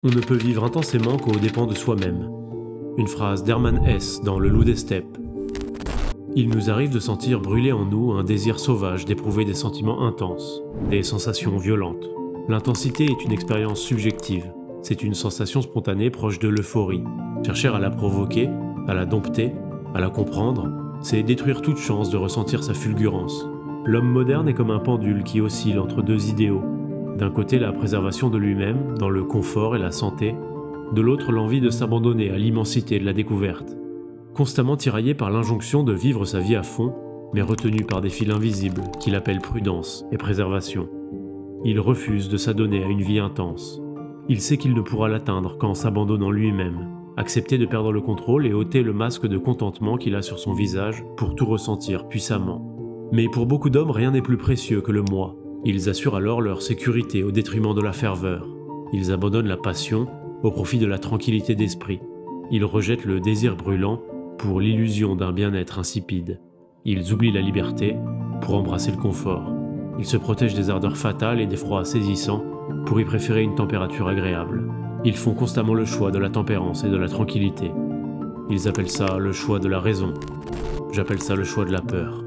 On ne peut vivre intensément qu'aux dépens de soi-même. Une phrase d'Hermann Hesse dans Le Loup des steppes. Il nous arrive de sentir brûler en nous un désir sauvage d'éprouver des sentiments intenses, des sensations violentes. L'intensité est une expérience subjective. C'est une sensation spontanée proche de l'euphorie. Chercher à la provoquer, à la dompter, à la comprendre, c'est détruire toute chance de ressentir sa fulgurance. L'homme moderne est comme un pendule qui oscille entre deux idéaux. D'un côté, la préservation de lui-même, dans le confort et la santé. De l'autre, l'envie de s'abandonner à l'immensité de la découverte. Constamment tiraillé par l'injonction de vivre sa vie à fond, mais retenu par des fils invisibles qu'il appelle prudence et préservation. Il refuse de s'adonner à une vie intense. Il sait qu'il ne pourra l'atteindre qu'en s'abandonnant lui-même, accepter de perdre le contrôle et ôter le masque de contentement qu'il a sur son visage pour tout ressentir puissamment. Mais pour beaucoup d'hommes, rien n'est plus précieux que le moi. Ils assurent alors leur sécurité au détriment de la ferveur. Ils abandonnent la passion au profit de la tranquillité d'esprit. Ils rejettent le désir brûlant pour l'illusion d'un bien-être insipide. Ils oublient la liberté pour embrasser le confort. Ils se protègent des ardeurs fatales et des froids saisissants pour y préférer une température agréable. Ils font constamment le choix de la tempérance et de la tranquillité. Ils appellent ça le choix de la raison. J'appelle ça le choix de la peur.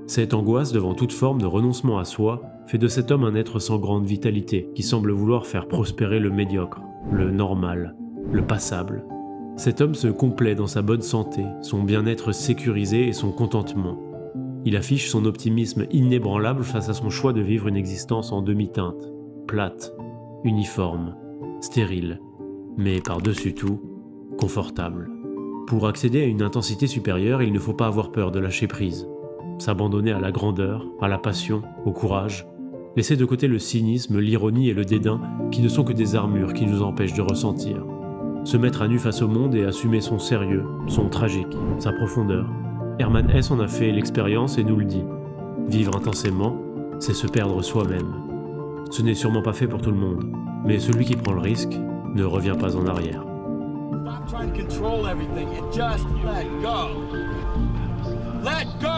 Cette angoisse devant toute forme de renoncement à soi fait de cet homme un être sans grande vitalité qui semble vouloir faire prospérer le médiocre, le normal, le passable. Cet homme se complaît dans sa bonne santé, son bien-être sécurisé et son contentement. Il affiche son optimisme inébranlable face à son choix de vivre une existence en demi-teinte, plate, uniforme, stérile, mais par-dessus tout, confortable. Pour accéder à une intensité supérieure, il ne faut pas avoir peur de lâcher prise. S'abandonner à la grandeur, à la passion, au courage, laisser de côté le cynisme, l'ironie et le dédain qui ne sont que des armures qui nous empêchent de ressentir. Se mettre à nu face au monde et assumer son sérieux, son tragique, sa profondeur. Hermann Hesse en a fait l'expérience et nous le dit. Vivre intensément, c'est se perdre soi-même. Ce n'est sûrement pas fait pour tout le monde, mais celui qui prend le risque ne revient pas en arrière. Stop trying to control everything and just let go. Let go!